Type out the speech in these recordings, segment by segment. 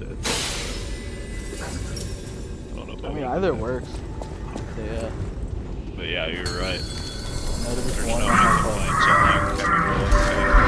I don't know if I mean, either works. Yeah. But yeah, you're right. There's There's one no on need my to phone. find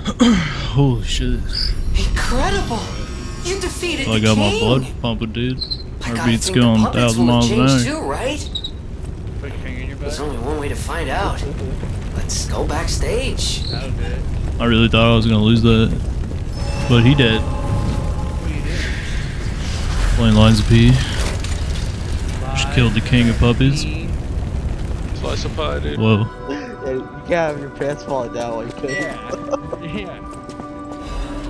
Holy shit. Incredible! You defeated I the got my king. blood pumping, dude. I Our gotta beats think the going puppets 1,000 will miles an change hour. too, right? Put your finger in your butt. There's only one way to find out. Let's go backstage. That'll do it. I really thought I was gonna lose that. But he did. What are you doing? Playing Lines of P. Just killed the king of puppies. Slice of pie, dude. Whoa. Yeah, you can't have your pants falling down while you cook. Yeah. Yeah.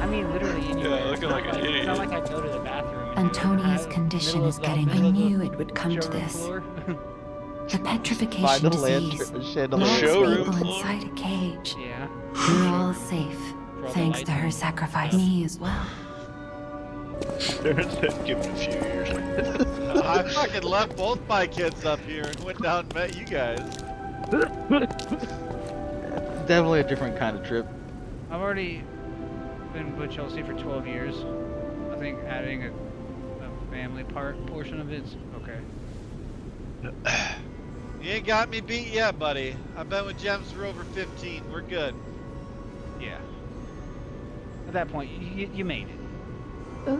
I mean, literally anywhere. Yeah, looking like an It's idiot. not like I go to the bathroom. and Antonia's have condition middle is of the- getting. I middle of the knew it would come to showroom this. floor. The petrification Find the disease chandelier. locks showroom people floor? inside a cage. Yeah. We're all safe, For all the thanks to lights. her sacrifice. Me as well. Give it a few years. I fucking left both my kids up here and went down and met you guys. Definitely a different kind of trip. I've already been with Chelsea for 12 years. I think adding a family portion of it's okay. You ain't got me beat yet, buddy. I've been with Gems for over 15. We're good. Yeah. At that point, you made it. Oh,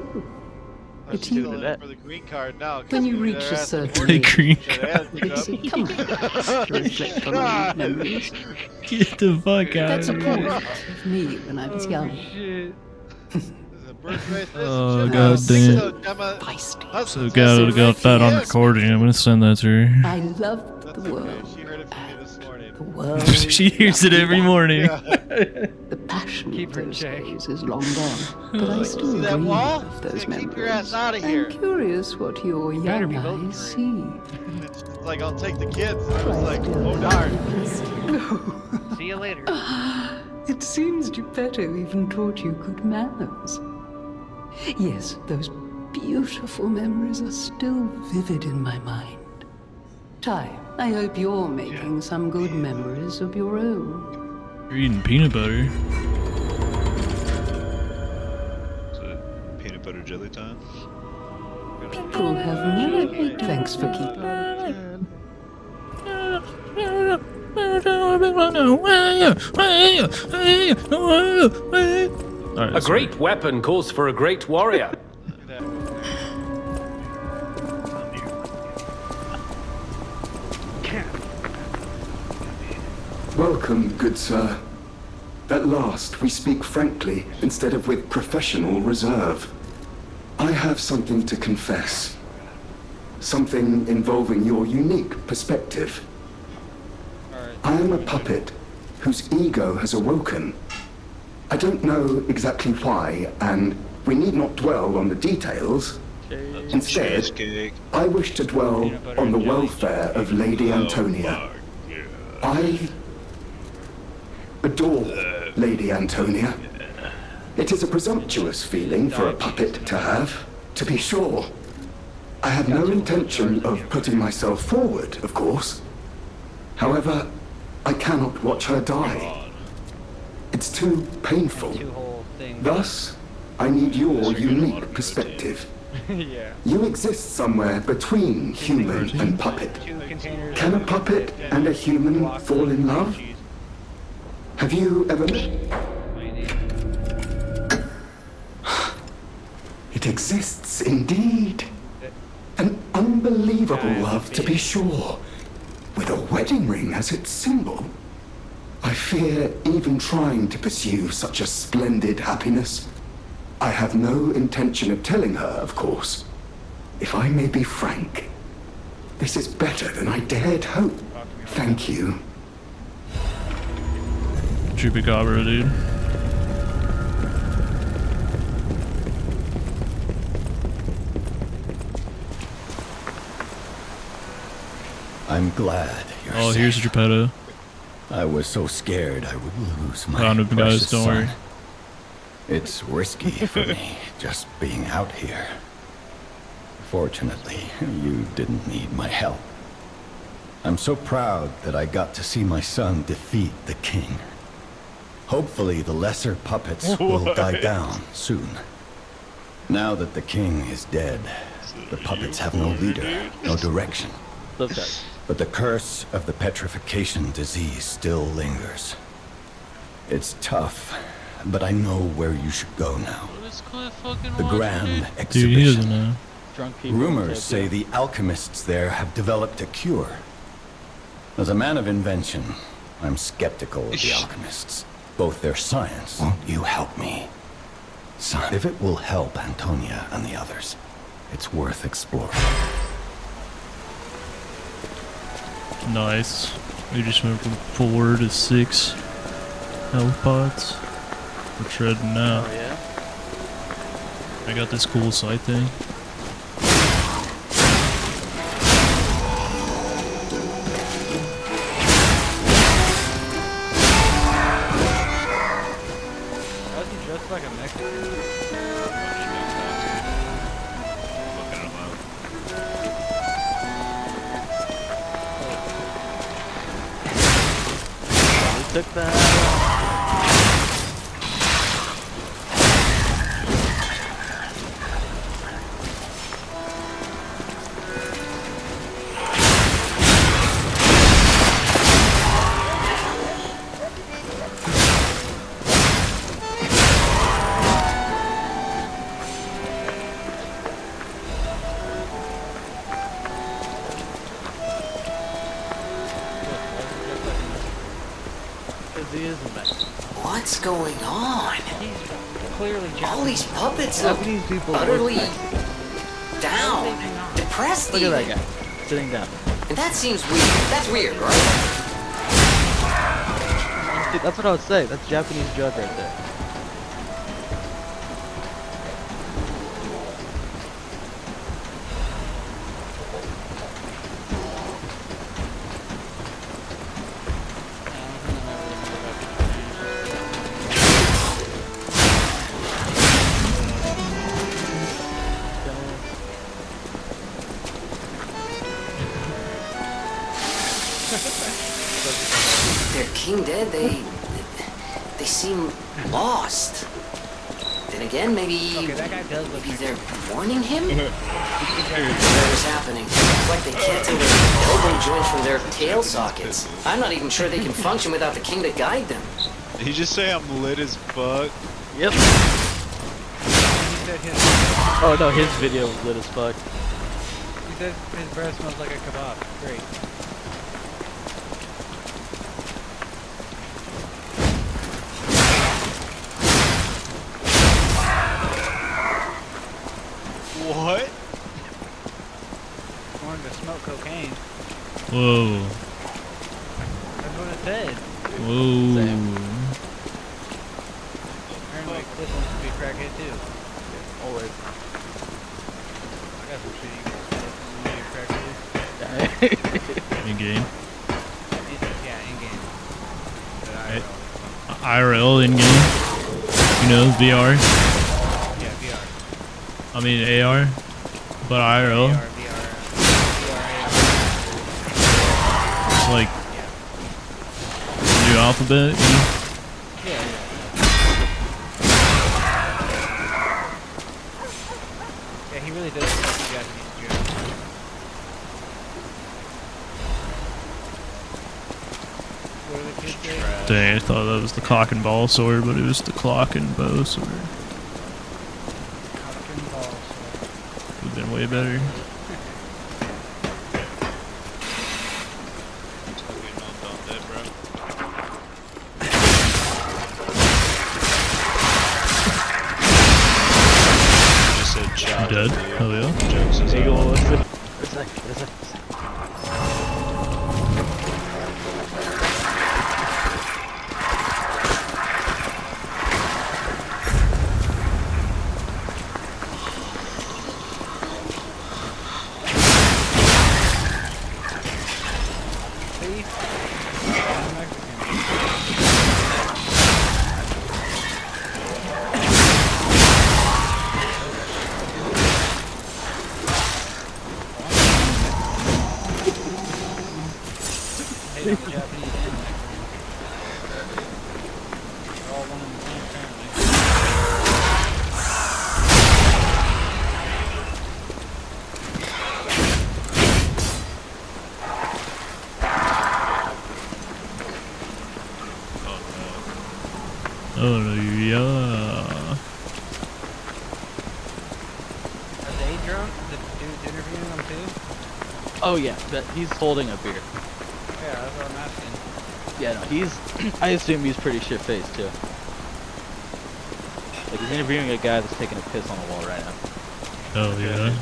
I'm It's still you. in for the green card now. 'cause when you they're reach a asking certain for The green shit ass pick up. come on, reflect on your memories. Get the fuck out That's a of point here. of me when I was young. Shit. There's a birth-race Oh, relationship. God damn. So, Gemma, Feisty. husband's Got just got that on yeah, recording. I'm gonna send that to her. I love That's the okay. world. She heard it from me this morning. The world. She hears it every morning. Yeah. The passion Keep of her in those check. days is long gone, but I still See that dream wall? of those Yeah, keep your ass memories. out of here. I'm curious what your better young be voting eyes for see. It's just like, I'll take the kids. I was like, oh darn. See you later. It seems Geppetto even taught you good manners. Yes, those beautiful memories are still vivid in my mind. Ty, I hope you're making some good memories of your own. You're eating peanut butter. Is it peanut butter jelly time? People have many thanks for keeping. Alright, A great weapon calls for a great warrior. Welcome, good sir. At last, we speak frankly instead of with professional reserve. I have something to confess. Something involving your unique perspective. I am a puppet whose ego has awoken. I don't know exactly why, and we need not dwell on the details. Instead, Cheesecake. I wish to dwell Peanut butter on the and jelly. welfare of Lady Antonia. I adore Lady Antonia. It is a presumptuous feeling for a puppet to have, to be sure. I have no intention of putting myself forward, of course. However, I cannot watch her die. It's too painful. Two whole things. Thus, I need your unique perspective. Yeah. You exist somewhere between human and puppet. Two containers. Can a puppet and a human fall in love? Have you ever met? It exists indeed. An unbelievable love, to be sure, with a wedding ring as its symbol. I fear even trying to pursue such a splendid happiness. I have no intention of telling her, of course. If I may be frank, this is better than I dared hope. Thank you. Chupacabra, dude. I'm glad you're Oh, safe. here's Geppetto. I was so scared I would lose my Found him, guys, precious don't son. worry. It's risky for me just being out here. Fortunately, you didn't need my help. I'm so proud that I got to see my son defeat the king. Hopefully the lesser puppets will die down soon. Now that the king is dead, the puppets have no leader, no direction. Love that. But the curse of the petrification disease still lingers. It's tough, but I know where you should go now. The grand Dude, he doesn't exhibition. know. Drunk people. Rumors say the alchemists there have developed a cure. As a man of invention, I'm skeptical of the alchemists. Both their science. Won't you help me? Son, if it will help Antonia and the others, it's worth exploring. Nice. We just went from 4 to 6 health pods. We're treading now. Oh, yeah? I got this cool sight thing. How's he dressed like a Mexican? Fucking him up. We took that. Because he is a Mexican. What's going on? clearly All these puppets Japanese look people utterly look down, depressed Look at even. that guy sitting down. And that seems weird. That's weird, right? Dude, that's what I would say. That's Japanese judge right there. Their king dead, they seem lost. Then again, maybe Okay, that guy does look maybe like they're mourning him? Whatever's happening. It's like they can't tell their elbow joints from their tail sockets. I'm not even sure they can function without the king to guide them. Did he just say I'm lit as fuck? Yep. he said his Oh no, his video was lit as fuck. he said his breath smells like a kebab. Great. What? Wanted to smoke cocaine. Whoa. That's what it said. Whoa. Apparently, Cliff wants to be a crackhead too. Always. I got some shit you can say. Be a crackhead. In game. Yeah, in game. But IRL in game. You know, VR. Yeah, VR. I mean AR. But IRL. VR, It's like new alphabet. You know? Yeah. Yeah, he really does look like a Japanese Jew. What are the kids say? Dang, I thought that was the cock and ball sword, but it was the clock and bow sword. Cock and ball, so. Would have been way better. Totally not done that, bro. You just said job. Dead? Hell yeah. Jokes is There you out. go. Where's that? See? I'm Mexican. Hate on the Japanese and Mexican. They're all one and the same, apparently. Oh no, yeah. Are they drunk? The dude's interviewing them too? Oh yeah, but he's holding a beer. Yeah, that's what I'm asking. Yeah, no, he's. I assume he's pretty shit faced too. Like he's interviewing a guy that's taking a piss on the wall right now. Oh yeah.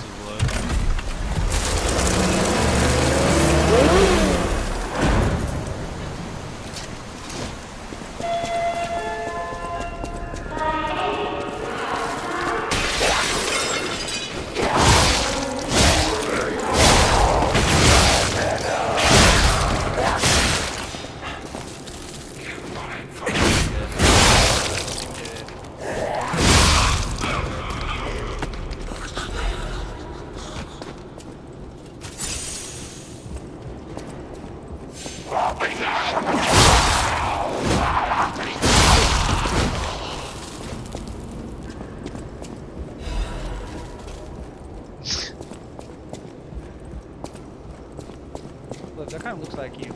Look, that kind of looks like you.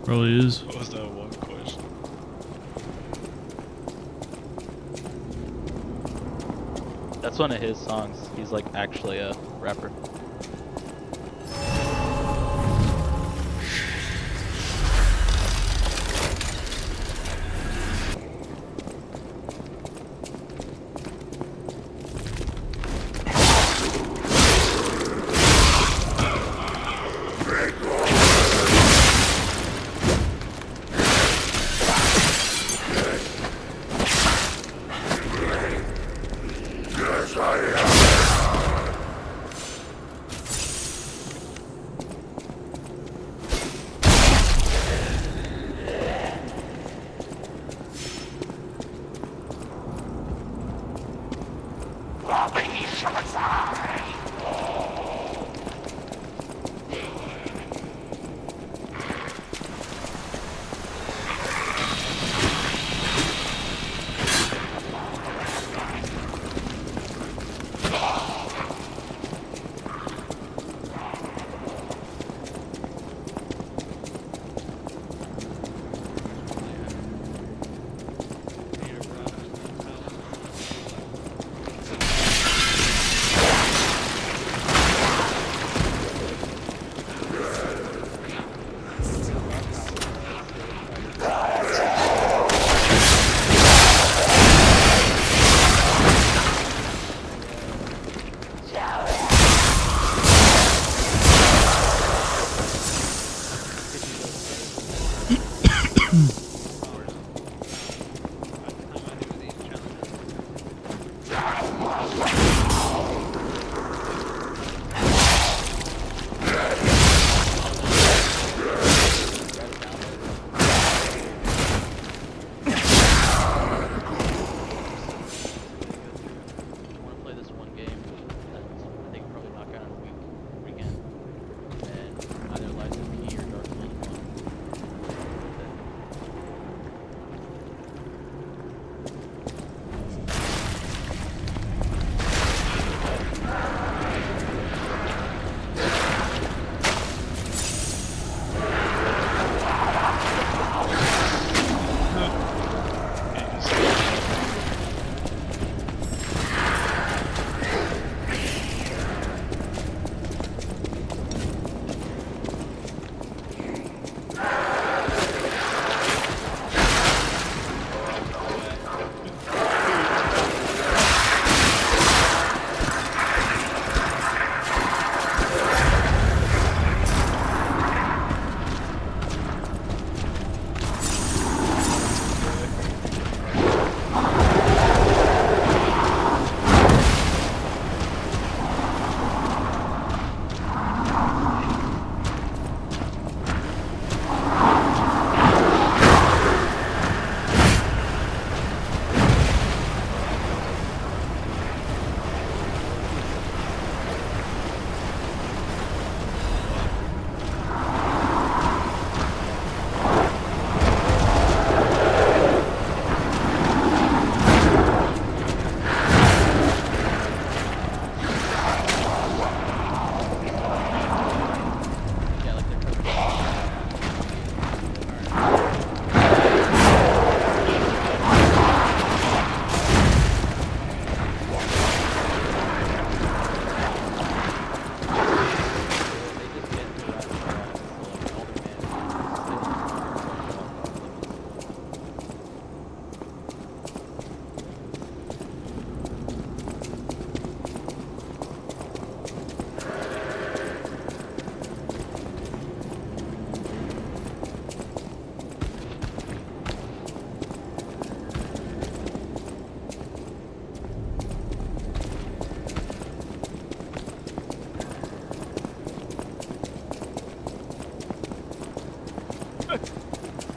Probably is. What was that one question? That's one of his songs. He's like actually a rapper.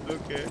Okay.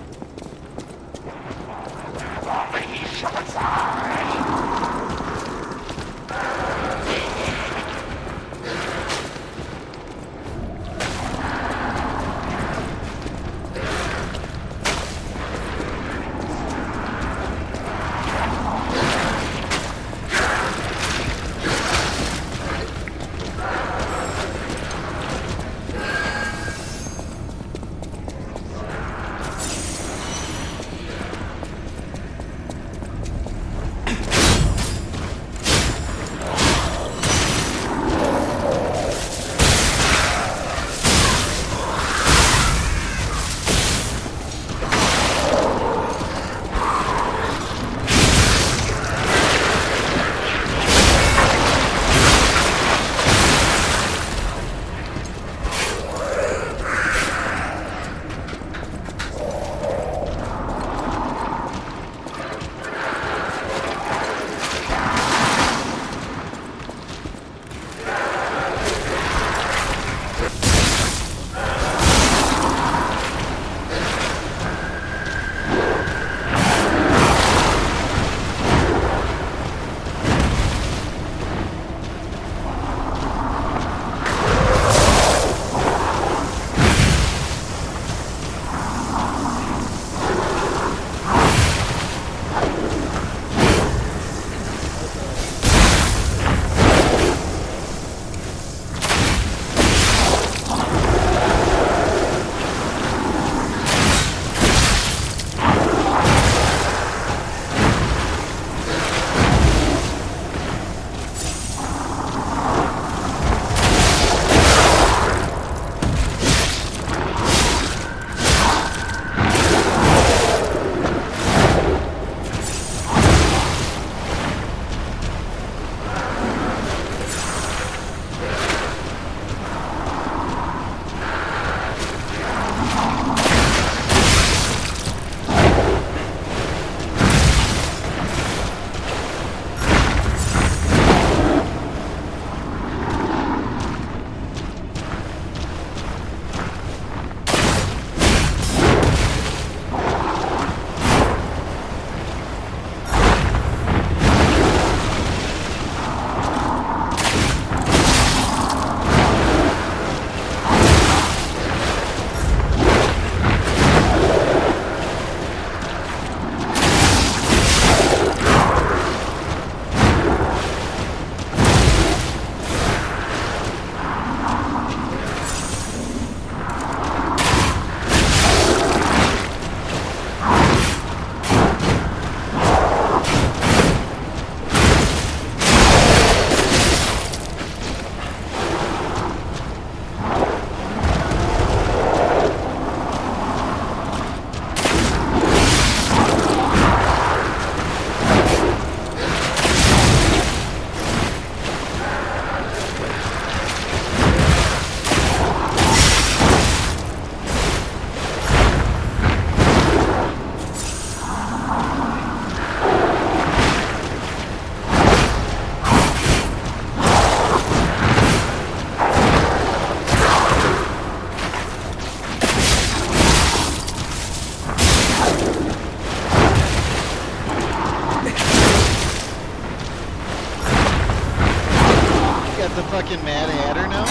The fucking Mad Hatter now?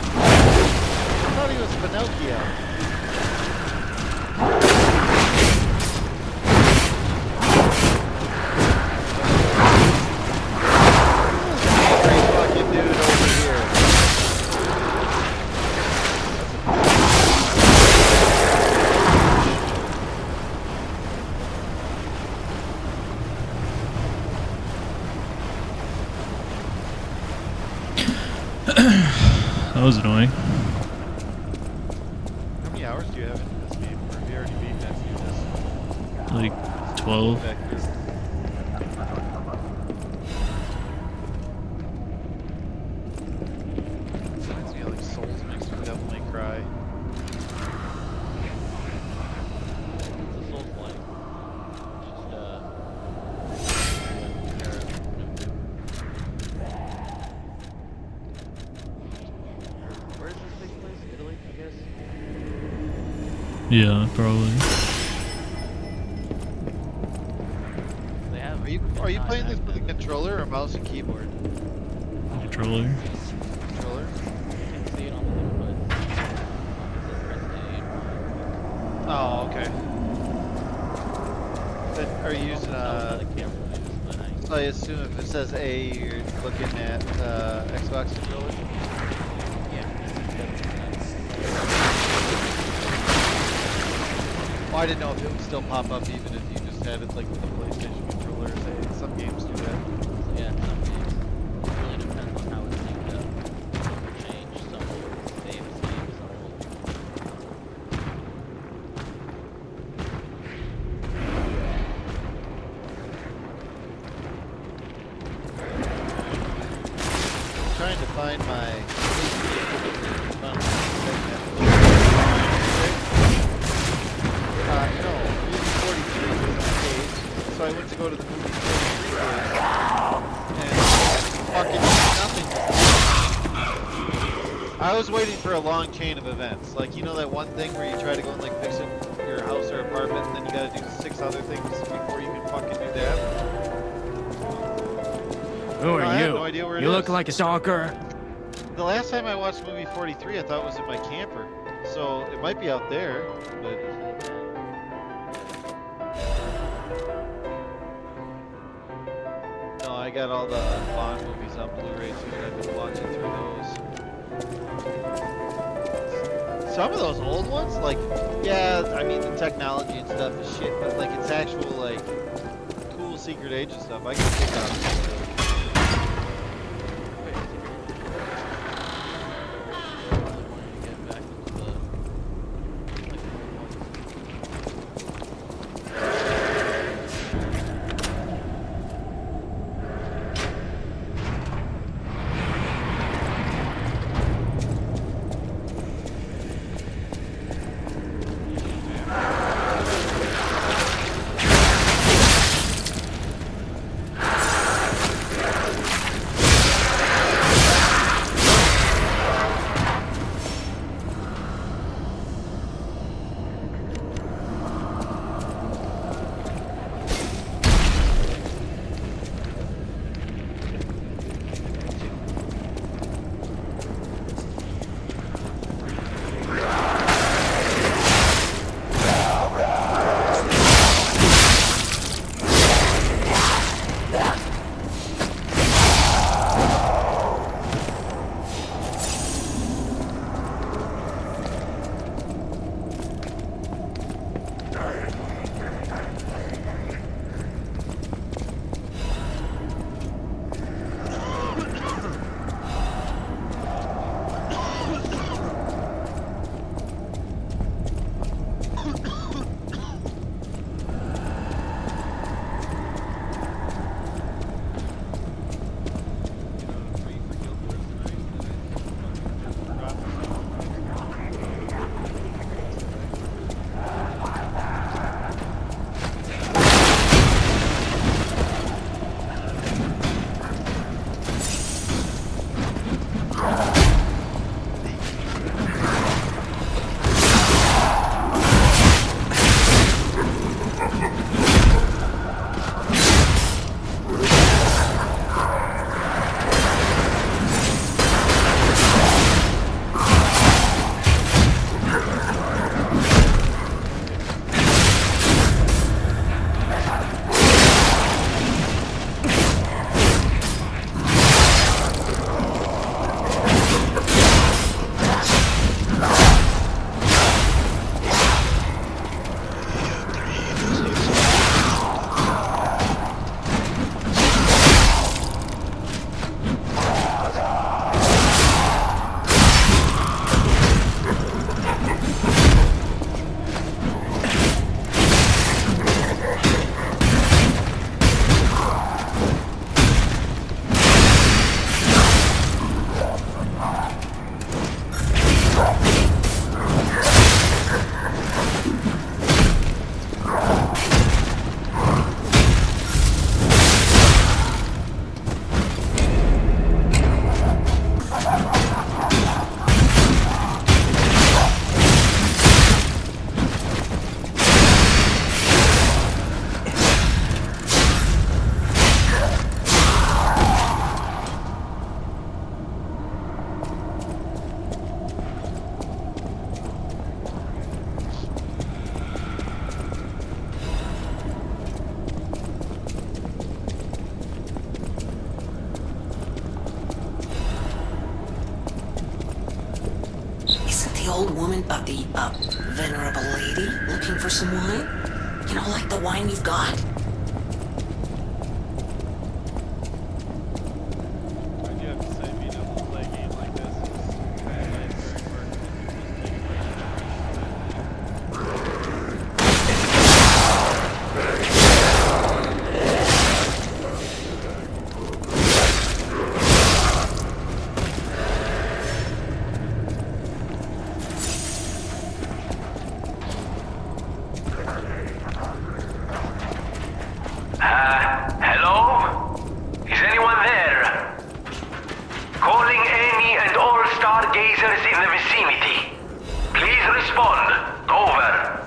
I thought he was Pinocchio. Great fucking dude over here. That was annoying. How many hours do you have in this game? Or have you already beaten that few? Like 12. Reminds me of like Souls mixed with Devil May Cry. It's a soulslike. Where's this Yeah, probably. They have. Are you playing this with a controller or mouse and keyboard? Controller. Controller? You can see it on the input. It says Resident Evil. Oh, okay. Are you using The camera moves, but so I assume if it says A, you're looking at Xbox controller? yeah. Well, I didn't know if it would still pop up even if you just had it like with a PlayStation controller. Some games do that. Yeah, some games. It really depends on how it's synced up. Change some save, some will. I'm trying to find my. No, movie 43 was on the page, so I went to go to the movie 43 page, and fucking nothing. I was waiting for a long chain of events, like you know that one thing where you try to go and like fix it, your house or apartment, and then you gotta do 6 other things before you can fucking do that. Who are I you? have no idea where it You look is. like a stalker. The last time I watched movie 43, I thought it was in my camper, so it might be out there, but. No, I got all the Bond movies on Blu-ray too, and I've been watching through those. Some of those old ones, like, yeah, I mean the technology and stuff is shit, but like it's actual like cool secret agent stuff. I can pick out. the old woman, the venerable lady looking for some wine? You know, like the wine you've got? I do have to say, being able to play a game like this is very worth Hello? Is anyone there? Calling any and all stargazers in the vicinity. Please respond. Over.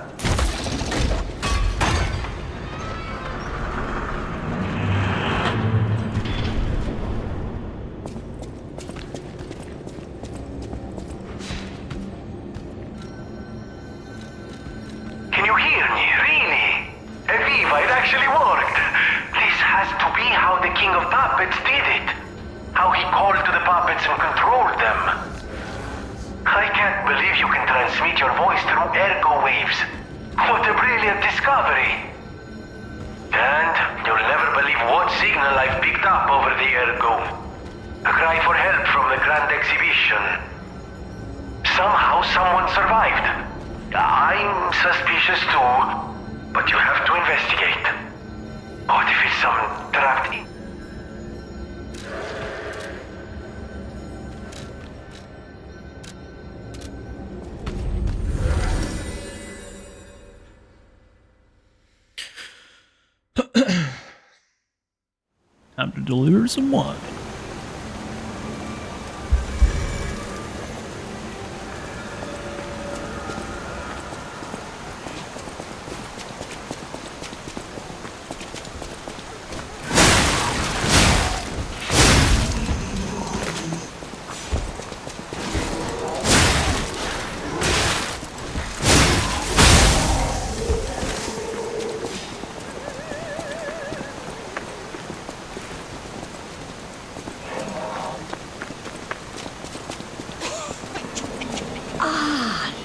Can you hear me? Really? Eviva, it actually worked. This has to be how the King of Puppets did it. How he called to the puppets and controlled them. I can't believe you can transmit your voice through ergo waves. What a brilliant discovery. And you'll never believe what signal I've picked up over the ergo. A cry for help from the Grand Exhibition. Somehow someone survived. I'm suspicious too, but you have to investigate. What if it's some trapped in... Time to deliver some wine.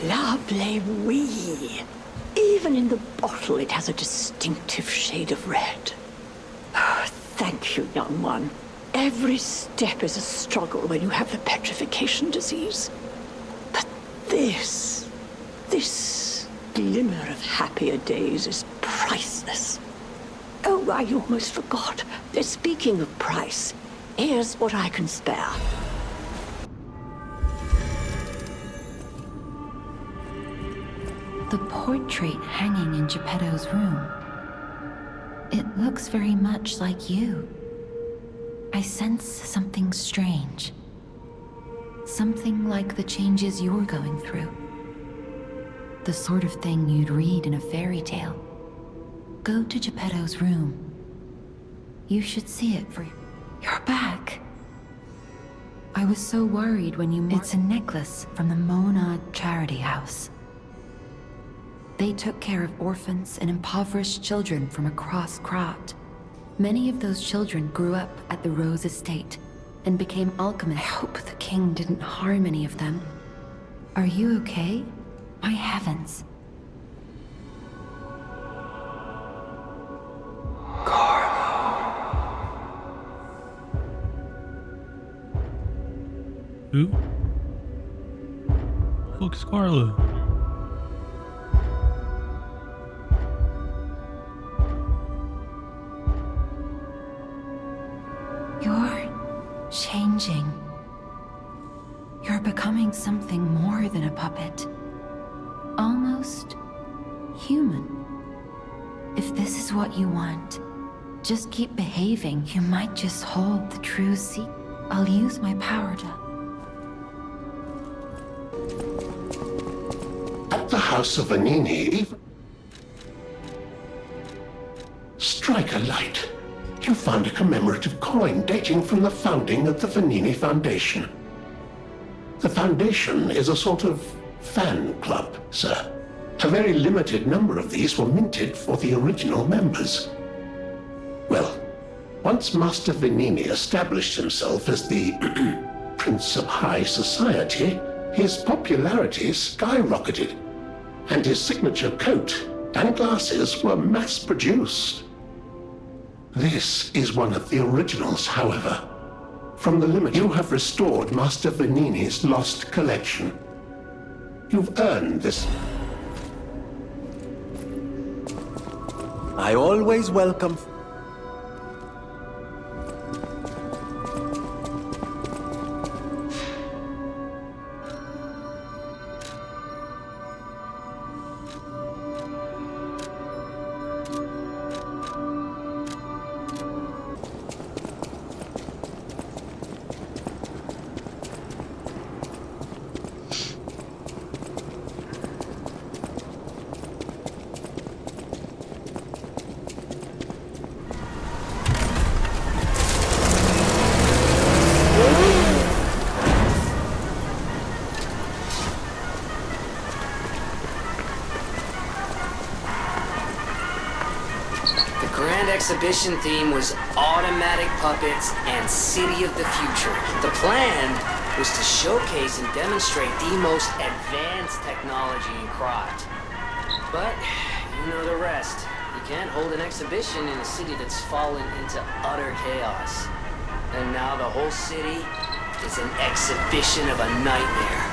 Lovely wee. Even in the bottle it has a distinctive shade of red. Oh, thank you, young one. Every step is a struggle when you have the petrification disease. But this glimmer of happier days is priceless. Oh, I almost forgot. Speaking of price, here's what I can spare. The portrait hanging in Geppetto's room. It looks very much like you. I sense something strange. Something like the changes you're going through. The sort of thing you'd read in a fairy tale. Go to Geppetto's room. You should see it for you. You're back. I was so worried when you... It's a necklace from the Mona Charity House. They took care of orphans and impoverished children from across Krat. Many of those children grew up at the Rose Estate and became alchemists. I hope the king didn't harm any of them. Are you okay? My heavens. Who? Look, Scarlet. You're changing. You're becoming something more than a puppet. Almost human. If this is what you want, just keep behaving. You might just hold the true secret. I'll use my power to... At the House of Vanini, strike a light. You found a commemorative coin dating from the founding of the Vanini Foundation. The Foundation is a sort of fan club, sir. A very limited number of these were minted for the original members. Well, once Master Vanini established himself as the Prince of High Society, his popularity skyrocketed, and his signature coat and glasses were mass-produced. This is one of the originals, however. From the limit, you have restored Master Venini's lost collection. You've earned this. I always welcome... Exhibition theme was automatic puppets and City of the Future. The plan was to showcase and demonstrate the most advanced technology in Krot. But you know the rest. You can't hold an exhibition in a city that's fallen into utter chaos. And now the whole city is an exhibition of a nightmare.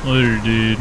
Later, dude.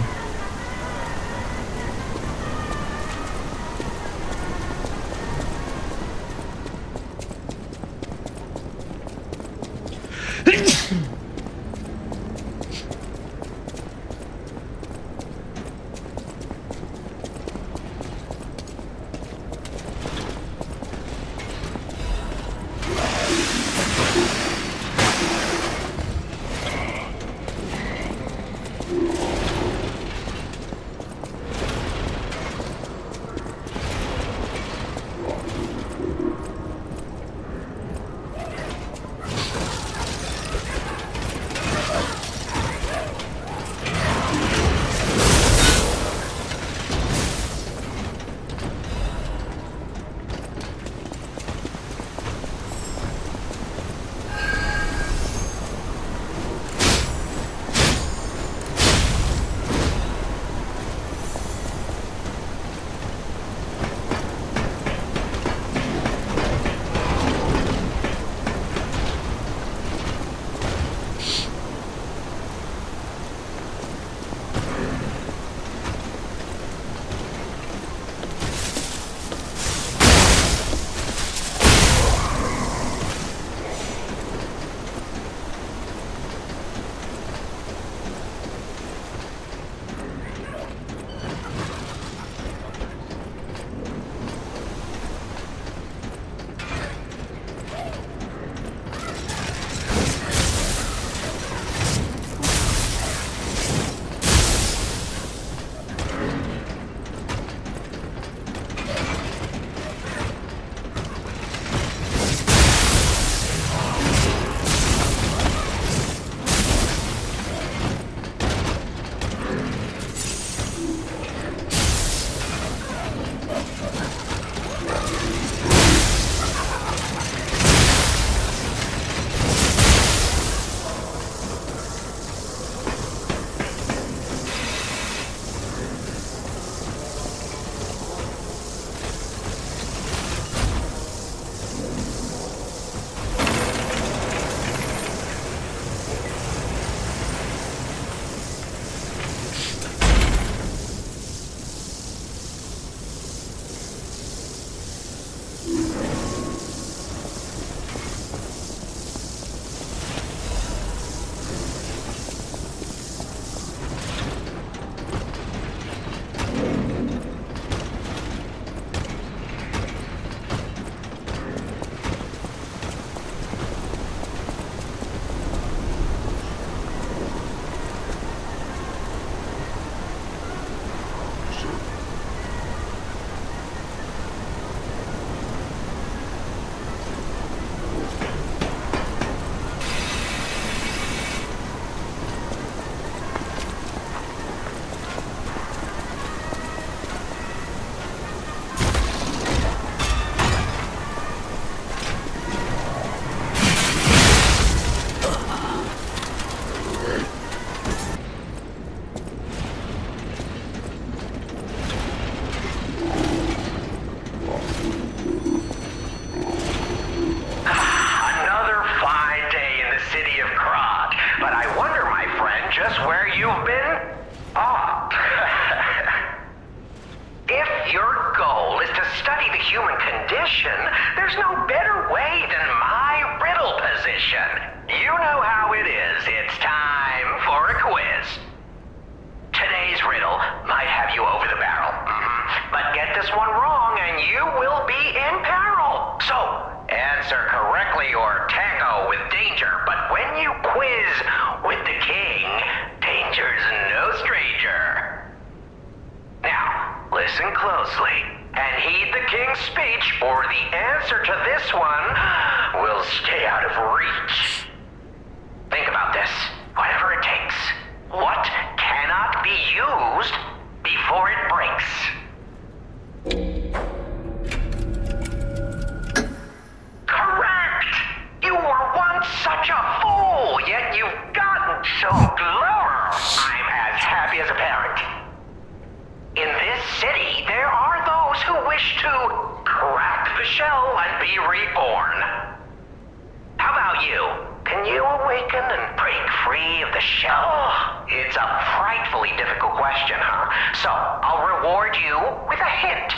Can you awaken and break free of the shell? It's a frightfully difficult question, huh? So, I'll reward you with a hint.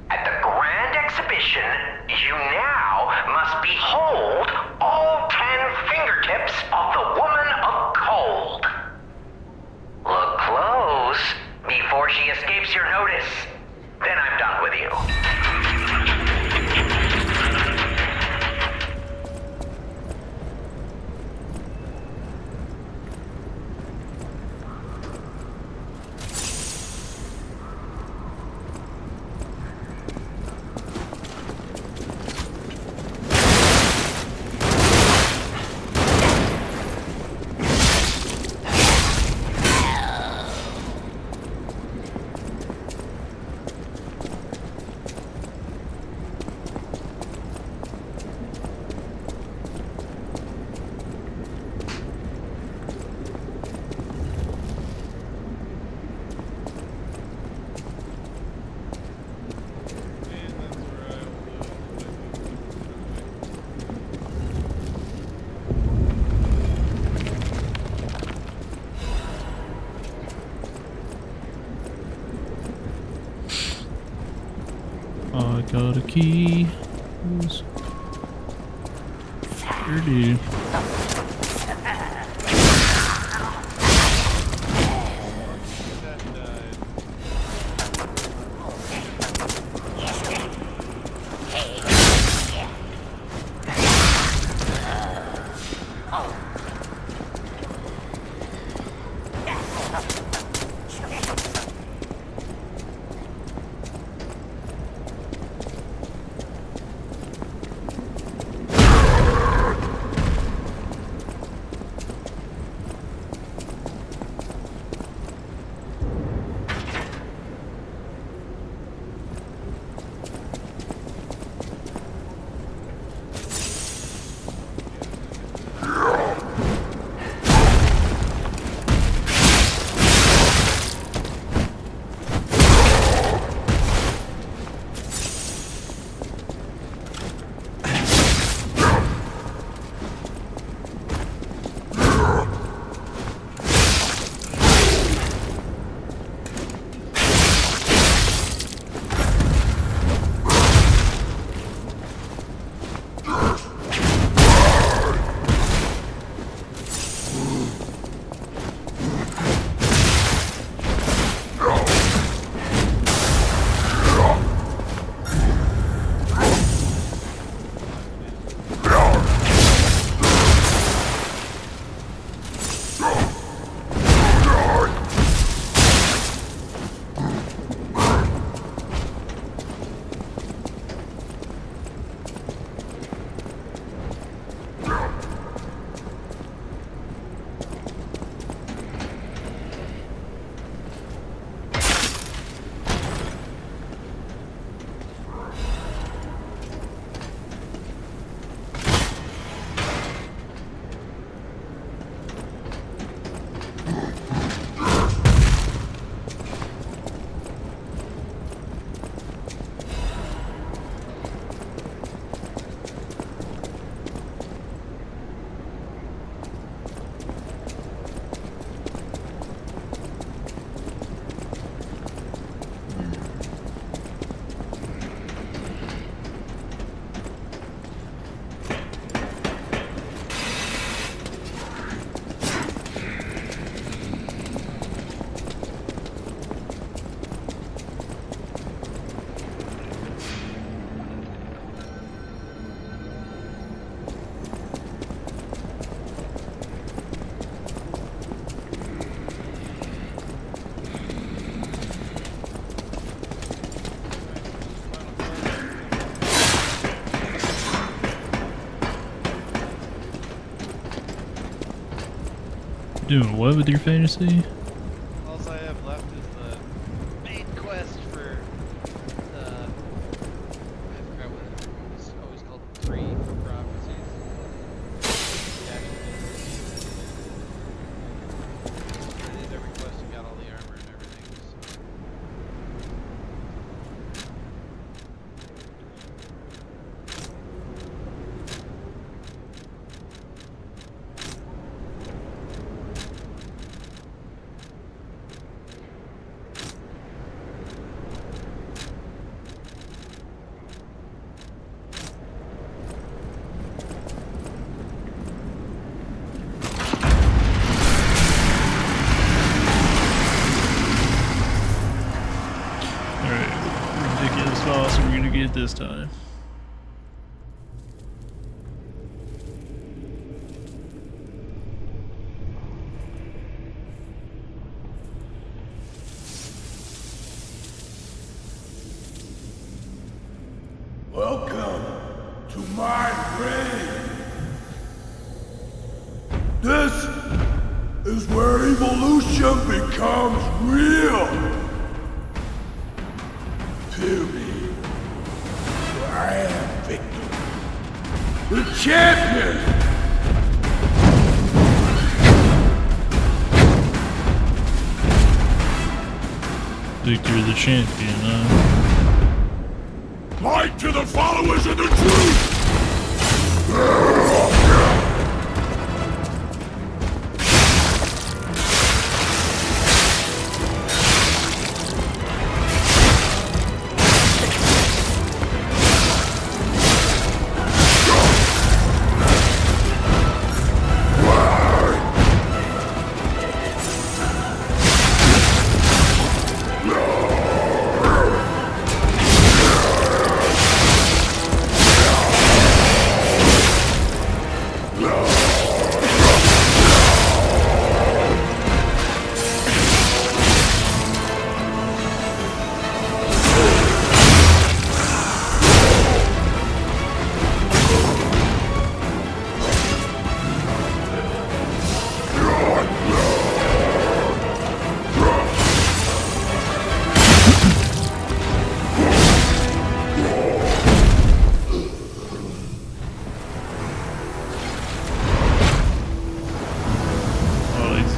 At the grand exhibition, you now must behold all 10 fingertips of the woman of cold. Look close before she escapes your notice. Then I'm done with you. I got a key. Sure do. Doing what with your fantasy? All I have left is the main quest for I forgot what it was always called, 3 prophecies. I did every quest and got all the armor and everything. So. it this time. Welcome to my reign. This is where evolution becomes real. Fear me, for I am Victor, the champion. Victor the champion, huh? Light to the followers of the truth!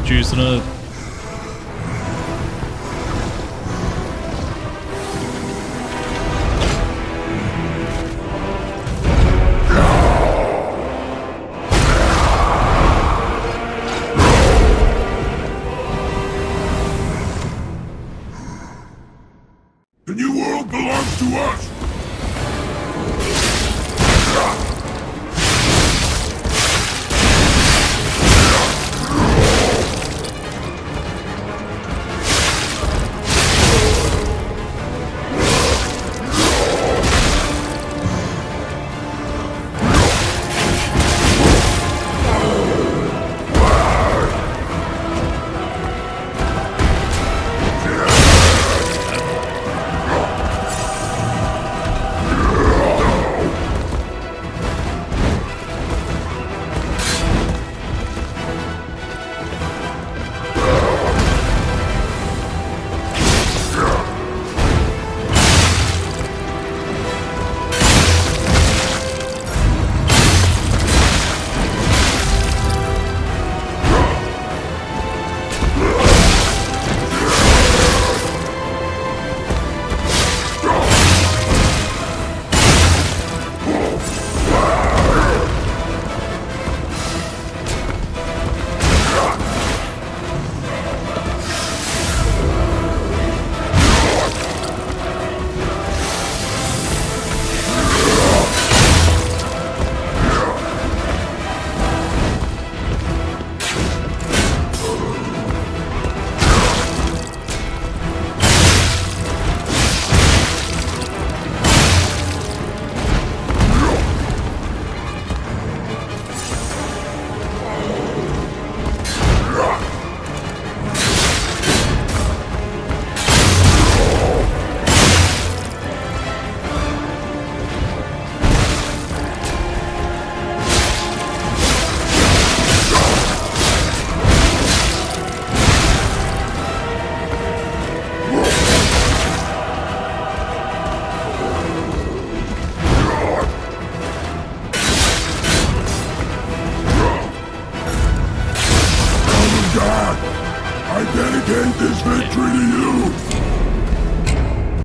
Juicing up.